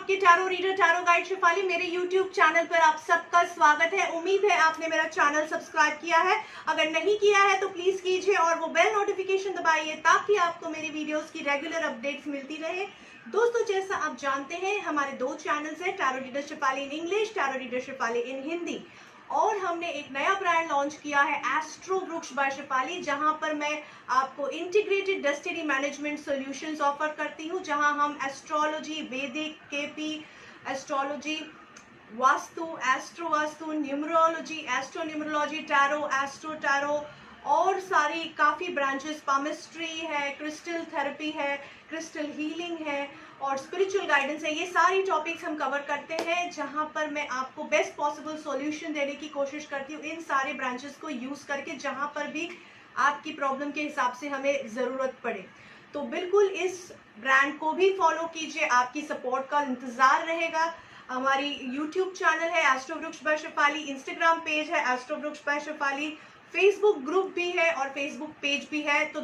आपके tarot reader tarot guide Shefali. मेरे YouTube channel पर आप सबका स्वागत है। उम्मीद है आपने मेरा चैनल सब्सक्राइब किया है। अगर नहीं किया है तो प्लीज कीजिए और वो बेल नोटिफिकेशन दबाइए ताकि आपको मेरी वीडियोस की रेगुलर अपडेट्स मिलती रहे। दोस्तों, जैसा आप जानते हैं हमारे दो चैनल्स हैं, tarot reader Shefali in English, tarot reader Shefali in Hindi. और हमने एक नया ब्रांड लॉन्च किया है एस्ट्रो वृक्ष बाय शेफाली, जहां पर मैं आपको integrated destiny management solutions offer करती हूं, जहां हम एस्ट्रोलॉजी, वैदिक, KP astrology, vastu, astro vastu, numerology, astro numerology, tarot, astro tarot और सारी काफ़ी ब्रांचेस, पामिस्ट्री है, क्रिस्टल थेरेपी है, क्रिस्टल हीलिंग है और स्पिरिचुअल गाइडेंस है। ये सारी टॉपिक्स हम कवर करते हैं, जहां पर मैं आपको बेस्ट पॉसिबल सॉल्यूशन देने की कोशिश करती हूँ इन सारे ब्रांचेस को यूज़ करके, जहां पर भी आपकी प्रॉब्लम के हिसाब से हमें ज़रूरत पड़े। तो बिल्कुल इस ब्रांड को भी फॉलो कीजिए, आपकी सपोर्ट का इंतज़ार रहेगा। हमारी YouTube चैनल है एस्ट्रो वृक्ष बाय शेफाली, इंस्टाग्राम पेज है एस्ट्रो वृक्ष बाय शेफाली, फेसबुक ग्रुप भी है और फेसबुक पेज भी है। तो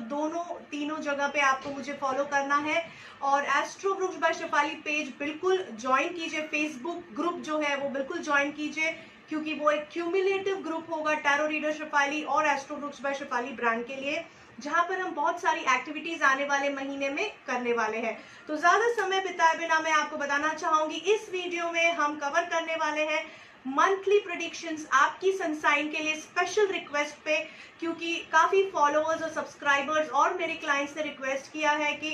तीनों जगह पे आपको मुझे फॉलो करना है और एस्ट्रो वृक्ष बाय शेफाली पेज बिल्कुल ज्वाइन कीजिए। फेसबुक ग्रुप जो है वो बिल्कुल ज्वाइन कीजिए, क्योंकि वो एक क्यूमुलेटिव ग्रुप होगा टैरो रीडर शेफाली और एस्ट्रो वृक्ष बाय शेफाली ब्रांड के लिए, जहां पर हम बहुत सारी एक्टिविटीज आने वाले महीने में करने वाले हैं। तो ज्यादा समय बिताए बिना मैं आपको बताना चाहूंगी, इस वीडियो में हम कवर करने वाले हैं मंथली प्रेडिक्शंस आपकी सनसाइन के लिए, स्पेशल रिक्वेस्ट पे, क्योंकि काफी फॉलोअर्स और सब्सक्राइबर्स और मेरे क्लाइंट्स ने रिक्वेस्ट किया है कि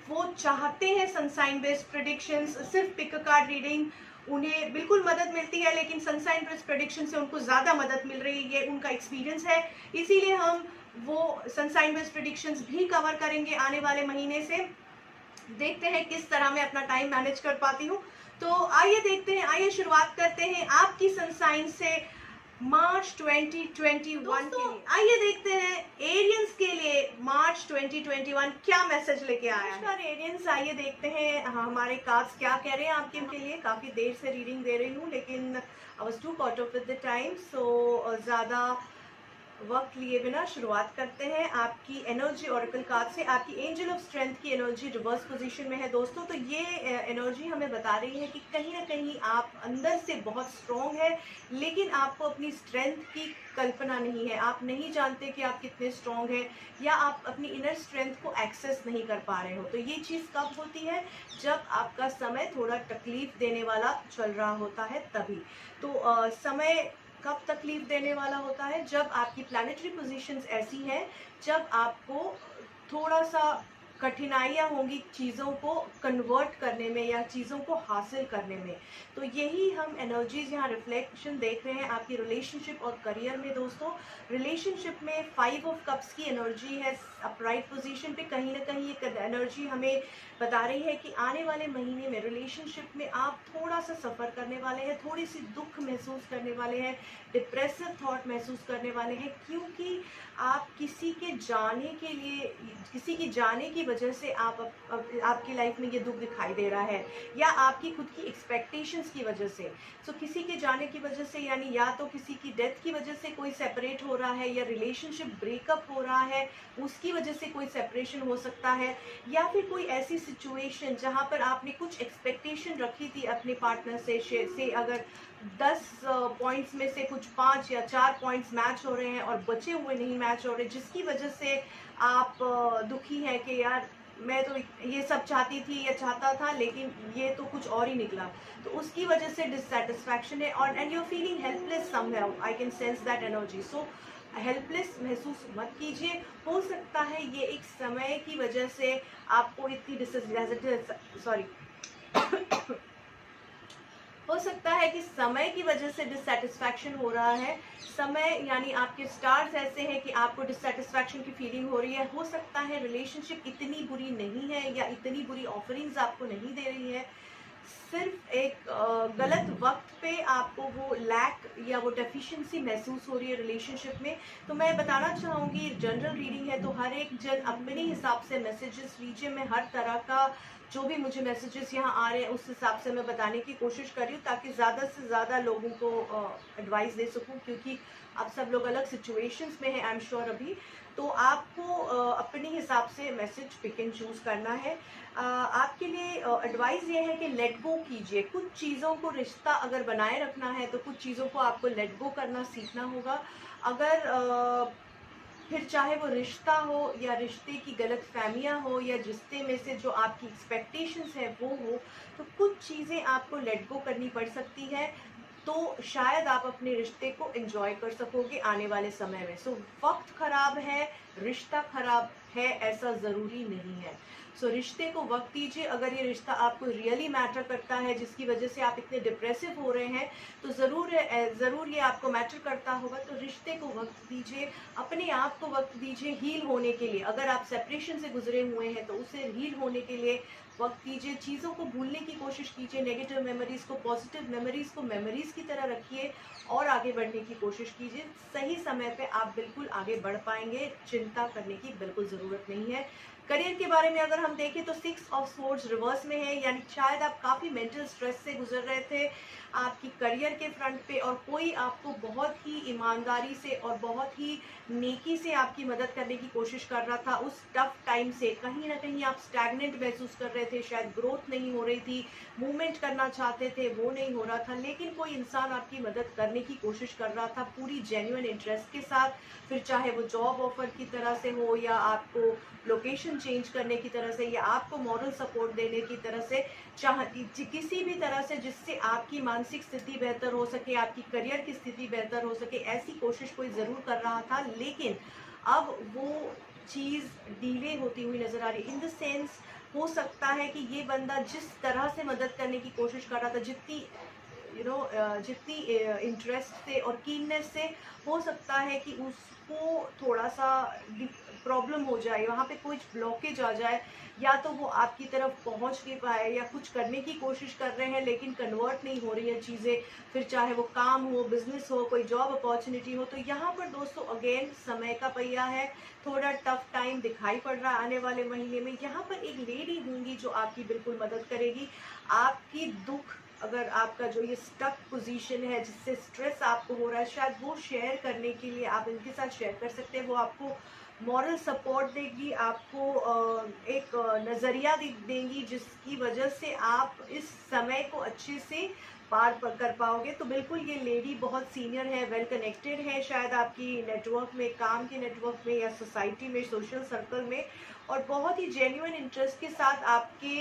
वो चाहते हैं सनसाइन बेस्ड प्रेडिक्शंस। सिर्फ पिक कार्ड रीडिंग उन्हें बिल्कुल मदद मिलती है, लेकिन सनसाइन बेस्ड प्रेडिक्शन से उनको ज्यादा मदद मिल रही है, ये उनका एक्सपीरियंस है। इसीलिए हम वो सनसाइन बेस्ड प्रेडिक्शंस भी कवर करेंगे आने वाले महीने से। देखते हैं किस तरह मैं अपना टाइम मैनेज कर पाती हूँ। तो आइए देखते हैं, आइए शुरुआत करते हैं आपकी सनसाइन से मार्च 2021 के लिए। आइए देखते हैं एरियंस के लिए मार्च 2021 क्या मैसेज लेके आया है। नमस्कार एरियंस, आइए देखते हैं हमारे कार्ड्स क्या कह रहे हैं आपके लिए। काफी देर से रीडिंग दे रही हूँ, लेकिन I was too caught up with the time, so ज्यादा वक्त लिए बिना शुरुआत करते हैं आपकी एनर्जी ऑरेकल कार्ड से। आपकी एंजल ऑफ स्ट्रेंथ की एनर्जी रिवर्स पोजीशन में है दोस्तों। तो ये एनर्जी हमें बता रही है कि कहीं ना कहीं आप अंदर से बहुत स्ट्रॉन्ग है, लेकिन आपको अपनी स्ट्रेंथ की कल्पना नहीं है। आप नहीं जानते कि आप कितने स्ट्रॉन्ग हैं, या आप अपनी इनर स्ट्रेंथ को एक्सेस नहीं कर पा रहे हो। तो ये चीज़ कब होती है? जब आपका समय थोड़ा तकलीफ देने वाला चल रहा होता है, तभी। तो समय कब तकलीफ देने वाला होता है? जब आपकी प्लैनेटरी पोजीशंस ऐसी हैं, जब आपको थोड़ा सा कठिनाइयाँ होंगी चीज़ों को कन्वर्ट करने में या चीज़ों को हासिल करने में। तो यही हम एनर्जीज यहाँ रिफ्लेक्शन देख रहे हैं आपकी रिलेशनशिप और करियर में दोस्तों। रिलेशनशिप में 5 ऑफ कप्स की एनर्जी है अपराइट पोजीशन पे। कहीं ना कहीं एक एनर्जी हमें बता रही है कि आने वाले महीने में रिलेशनशिप में आप थोड़ा सा सफ़र करने वाले हैं, थोड़ी सी दुख महसूस करने वाले हैं, डिप्रेसिव थॉट महसूस करने वाले हैं, क्योंकि आप किसी के जाने के लिए, किसी की जाने की वजह से आपकी लाइफ में ये दुख दिखाई दे रहा है, या आपकी खुद की एक्सपेक्टेशंस की वजह से। सो किसी के जाने की वजह से, यानी या तो किसी की डेथ की वजह से कोई सेपरेट हो रहा है, या रिलेशनशिप ब्रेकअप हो रहा है उसकी वजह से कोई सेपरेशन हो सकता है, या फिर कोई ऐसी सिचुएशन जहां पर आपने कुछ एक्सपेक्टेशन रखी थी अपने पार्टनर से अगर 10 पॉइंट्स में से कुछ 5 या 4 पॉइंट्स मैच हो रहे हैं और बचे हुए नहीं मैच हो रहे, जिसकी वजह से आप दुखी हैं कि यार मैं तो ये सब चाहती थी या चाहता था, लेकिन ये तो कुछ और ही निकला। तो उसकी वजह से डिससेटिस्फैक्शन है और and you are feeling helpless somehow. I can sense that energy. So helpless महसूस मत कीजिए। हो सकता है ये एक समय की वजह से आपको इतनी सॉरी हो सकता है कि समय की वजह से डिससेटिस्फैक्शन हो रहा है। समय यानी आपके स्टार्स ऐसे हैं कि आपको डिससेटिस्फैक्शन की फीलिंग हो रही है। हो सकता है रिलेशनशिप इतनी बुरी नहीं है या इतनी बुरी ऑफरिंग्स आपको नहीं दे रही है, सिर्फ एक गलत वक्त पे आपको वो लैक या वो डेफिशिएंसी महसूस हो रही है रिलेशनशिप में। तो मैं बताना चाहूँगी, जनरल रीडिंग है तो हर एक जन अपने हिसाब से मैसेजेस लीजिए। मैं हर तरह का जो भी मुझे मैसेजेस यहाँ आ रहे हैं उस हिसाब से मैं बताने की कोशिश कर रही हूँ, ताकि ज़्यादा से ज़्यादा लोगों को एडवाइस दे सकूँ, क्योंकि आप सब लोग अलग सिचुएशंस में हैं आई एम श्योर अभी, तो आपको अपने हिसाब से मैसेज पिक एंड चूज़ करना है। आपके लिए एडवाइस ये है कि लेट गो कीजिए। कुछ चीज़ों को रिश्ता अगर बनाए रखना है तो कुछ चीज़ों को आपको लेट गो करना सीखना होगा। अगर फिर चाहे वो रिश्ता हो या रिश्ते की गलत फहमियाँ हो या रिश्ते में से जो आपकी एक्सपेक्टेशंस है वो हो, तो कुछ चीज़ें आपको लेट गो करनी पड़ सकती है, तो शायद आप अपने रिश्ते को एंजॉय कर सकोगे आने वाले समय में। सो वक्त खराब है, रिश्ता खराब है ऐसा ज़रूरी नहीं है। सो रिश्ते को वक्त दीजिए। अगर ये रिश्ता आपको रियली मैटर करता है जिसकी वजह से आप इतने डिप्रेसिव हो रहे हैं, तो ज़रूर ये आपको मैटर करता होगा, तो रिश्ते को वक्त दीजिए, अपने आप को वक्त दीजिए हील होने के लिए। अगर आप सेपरेशन से गुजरे हुए हैं तो उसे हील होने के लिए वक्त दीजिए। चीज़ों को भूलने की कोशिश कीजिए, नेगेटिव मेमोरीज को पॉजिटिव मेमोरीज को मेमोरीज की तरह रखिए और आगे बढ़ने की कोशिश कीजिए। सही समय पे आप बिल्कुल आगे बढ़ पाएंगे, चिंता करने की बिल्कुल ज़रूरत नहीं है। करियर के बारे में अगर हम देखें तो 6 ऑफ स्वॉर्ड्स रिवर्स में है, यानी शायद आप काफ़ी मेंटल स्ट्रेस से गुजर रहे थे आपकी करियर के फ्रंट पे, और कोई आपको बहुत ही ईमानदारी से और बहुत ही नेकी से आपकी मदद करने की कोशिश कर रहा था। उस टफ टाइम से कहीं ना कहीं आप स्टैग्नेंट महसूस कर रहे थे, शायद ग्रोथ नहीं हो रही थी, मूवमेंट करना चाहते थे वो नहीं हो रहा था, लेकिन कोई इंसान आपकी मदद करने की कोशिश कर रहा था पूरी जेन्युइन इंटरेस्ट के साथ। फिर चाहे वो जॉब ऑफर की तरह से हो या आपको लोकेशन चेंज करने की तरह से या आपको मॉरल सपोर्ट देने की तरह से, किसी भी तरह से जिससे आपकी मानसिक स्थिति बेहतर हो सके, आपकी करियर की स्थिति बेहतर हो सके, ऐसी कोशिश कोई ज़रूर कर रहा था। लेकिन अब वो चीज़ डिले होती हुई नज़र आ रही है। इन द सेंस हो सकता है कि ये बंदा जिस तरह से मदद करने की कोशिश कर रहा था, जितनी जितनी इंटरेस्ट से और कीननेस से, हो सकता है कि उसको थोड़ा सा प्रॉब्लम हो जाए, वहाँ पे कुछ ब्लॉकेज आ जाए, या तो वो आपकी तरफ पहुँच नहीं पाए या कुछ करने की कोशिश कर रहे हैं लेकिन कन्वर्ट नहीं हो रही है चीज़ें। फिर चाहे वो काम हो, बिजनेस हो, कोई जॉब अपॉर्चुनिटी हो, तो यहाँ पर दोस्तों अगेन समय का पहिया है, थोड़ा टफ टाइम दिखाई पड़ रहा है आने वाले महीने में। यहाँ पर एक लेडी होंगी जो आपकी बिल्कुल मदद करेगी। आपकी दुख, अगर आपका जो ये स्टक पोजीशन है जिससे स्ट्रेस आपको हो रहा है, शायद वो शेयर करने के लिए आप इनके साथ शेयर कर सकते हैं। वो आपको मॉरल सपोर्ट देगी, आपको एक नज़रिया देंगी जिसकी वजह से आप इस समय को अच्छे से पार कर पाओगे। तो बिल्कुल ये लेडी बहुत सीनियर है, वेल कनेक्टेड है शायद आपकी नेटवर्क में, काम के नेटवर्क में या सोसाइटी में, सोशल सर्कल में, और बहुत ही जेन्युइन इंटरेस्ट के साथ आपके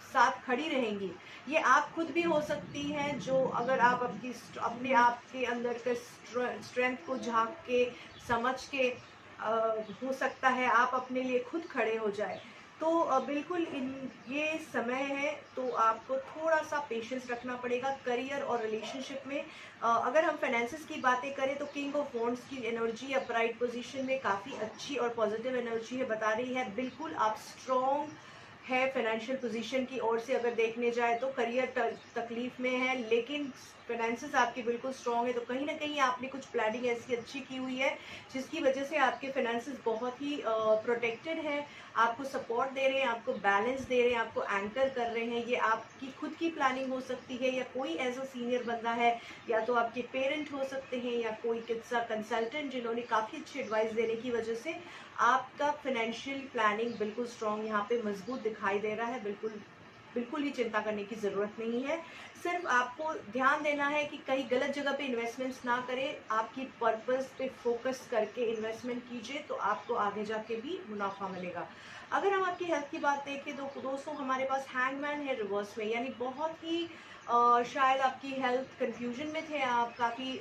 साथ खड़ी रहेंगी। ये आप खुद भी हो सकती हैं, जो अगर आप अपने आप के अंदर के स्ट्रेंथ को झांक के समझ के हो सकता है आप अपने लिए खुद खड़े हो जाए। तो बिल्कुल ये समय है, तो आपको थोड़ा सा पेशेंस रखना पड़ेगा करियर और रिलेशनशिप में। अगर हम फाइनेंसेस की बातें करें तो किंग ऑफ वॉन्ड्स की एनर्जी अपराइट पोजीशन में काफ़ी अच्छी और पॉजिटिव एनर्जी है, बता रही है बिल्कुल आप स्ट्रॉन्ग है फाइनेंशियल पोजीशन की ओर से। अगर देखने जाए तो करियर तकलीफ में है लेकिन फाइनेंसेस आपके बिल्कुल स्ट्रॉन्ग है, तो कहीं ना कहीं आपने कुछ प्लानिंग ऐसी अच्छी की हुई है जिसकी वजह से आपके फाइनेंसेस बहुत ही प्रोटेक्टेड है, आपको सपोर्ट दे रहे हैं, आपको बैलेंस दे रहे हैं, आपको एंकर कर रहे हैं। ये आपकी खुद की प्लानिंग हो सकती है या कोई एज अ सीनियर बंदा है, या तो आपके पेरेंट हो सकते हैं या कोई किस्सा कंसल्टेंट जिन्होंने काफ़ी अच्छी एडवाइस देने की वजह से आपका फाइनेंशियल प्लानिंग बिल्कुल स्ट्रॉन्ग यहाँ पे मजबूत दिखाई दे रहा है। बिल्कुल ही चिंता करने की ज़रूरत नहीं है। सिर्फ आपको ध्यान देना है कि कहीं गलत जगह पे इन्वेस्टमेंट्स ना करें, आपकी पर्पस पे फोकस करके इन्वेस्टमेंट कीजिए तो आपको आगे जाके भी मुनाफा मिलेगा। अगर हम आपकी हेल्थ की बात देखें तो दोस्तों हमारे पास हैंगमैन है रिवर्स में, यानी बहुत ही शायद आपकी हेल्थ कंफ्यूजन में थे आप, काफ़ी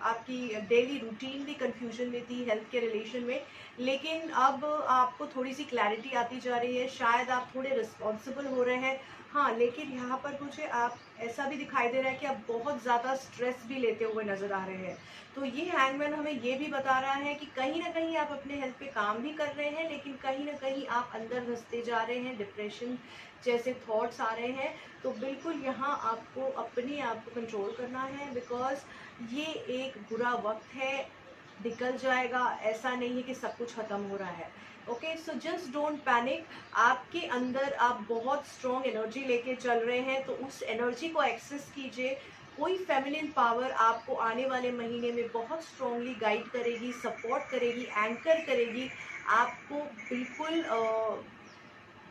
आपकी डेली रूटीन भी कंफ्यूजन में थी हेल्थ के रिलेशन में, लेकिन अब आपको थोड़ी सी क्लैरिटी आती जा रही है, शायद आप थोड़े रिस्पॉन्सिबल हो रहे हैं। हाँ, लेकिन यहाँ पर मुझे आप ऐसा भी दिखाई दे रहा है कि आप बहुत ज़्यादा स्ट्रेस भी लेते हुए नज़र आ रहे हैं। तो ये हैंगमैन हमें ये भी बता रहा है कि कहीं ना कहीं आप अपने हेल्थ पे काम भी कर रहे हैं, लेकिन कहीं ना कहीं आप अंदर घुसते जा रहे हैं, डिप्रेशन जैसे थॉट्स आ रहे हैं। तो बिल्कुल यहाँ आपको अपने आप को कंट्रोल करना है, बिकॉज ये एक बुरा वक्त है, निकल जाएगा, ऐसा नहीं है कि सब कुछ ख़त्म हो रहा है। Okay, so just don't panic. आपके अंदर आप बहुत स्ट्रॉन्ग एनर्जी लेके चल रहे हैं, तो उस एनर्जी को एक्सेस कीजिए, कोई फेमिनिन पावर आपको आने वाले महीने में बहुत स्ट्रांगली गाइड करेगी, सपोर्ट करेगी, एंकर करेगी, आपको बिल्कुल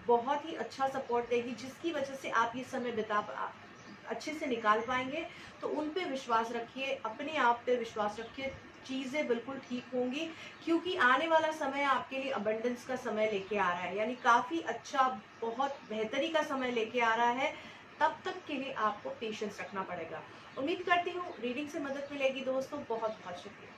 बहुत ही अच्छा सपोर्ट देगी, जिसकी वजह से आप ये समय अच्छे से निकाल पाएंगे। तो उन पे विश्वास रखिए, अपने आप पे विश्वास रखिए, चीज़ें बिल्कुल ठीक होंगी, क्योंकि आने वाला समय आपके लिए अबंडेंस का समय लेके आ रहा है, यानी काफ़ी अच्छा, बहुत बेहतरी का समय लेके आ रहा है। तब तक के लिए आपको पेशेंस रखना पड़ेगा। उम्मीद करती हूँ रीडिंग से मदद मिलेगी दोस्तों। बहुत बहुत शुक्रिया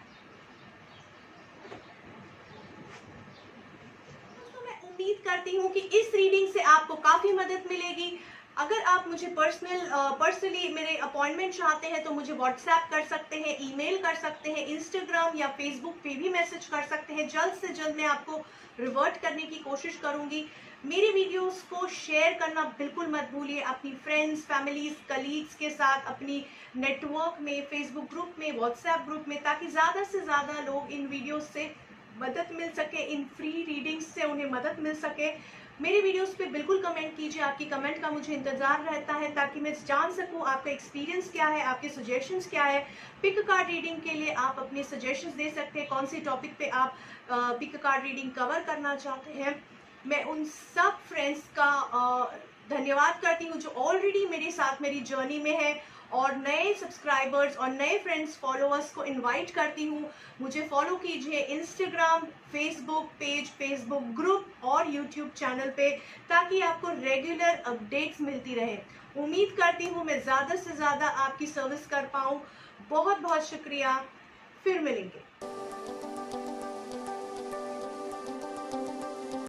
दोस्तों। मैं उम्मीद करती हूँ कि इस रीडिंग से आपको काफ़ी मदद मिलेगी। अगर आप मुझे पर्सनली मेरे अपॉइंटमेंट चाहते हैं तो मुझे व्हाट्सएप कर सकते हैं, ईमेल कर सकते हैं, इंस्टाग्राम या फेसबुक पे भी मैसेज कर सकते हैं। जल्द से जल्द मैं आपको रिवर्ट करने की कोशिश करूंगी। मेरे वीडियोस को शेयर करना बिल्कुल मत भूलिए अपनी फ्रेंड्स, फैमिलीज, कलीग्स के साथ, अपनी नेटवर्क में, फेसबुक ग्रुप में, व्हाट्सएप ग्रुप में, ताकि ज़्यादा से ज़्यादा लोग इन वीडियोस से मदद मिल सके, इन फ्री रीडिंग्स से उन्हें मदद मिल सके। मेरे वीडियोस पे बिल्कुल कमेंट कीजिए, आपकी कमेंट का मुझे इंतजार रहता है, ताकि मैं जान सकूं आपका एक्सपीरियंस क्या है, आपके सजेशंस क्या है। पिक कार्ड रीडिंग के लिए आप अपने सजेशंस दे सकते हैं, कौन सी टॉपिक पे आप पिक कार्ड रीडिंग कवर करना चाहते हैं। मैं उन सब फ्रेंड्स का धन्यवाद करती हूँ जो ऑलरेडी मेरे साथ मेरी जर्नी में है, और नए सब्सक्राइबर्स और नए फ्रेंड्स, फॉलोअर्स को इनवाइट करती हूँ, मुझे फॉलो कीजिए Instagram, Facebook page, Facebook group और यूट्यूब चैनल पे, ताकि आपको रेगुलर अपडेट्स मिलती रहे। उम्मीद करती हूँ मैं ज़्यादा से ज़्यादा आपकी सर्विस कर पाऊँ। बहुत बहुत शुक्रिया, फिर मिलेंगे।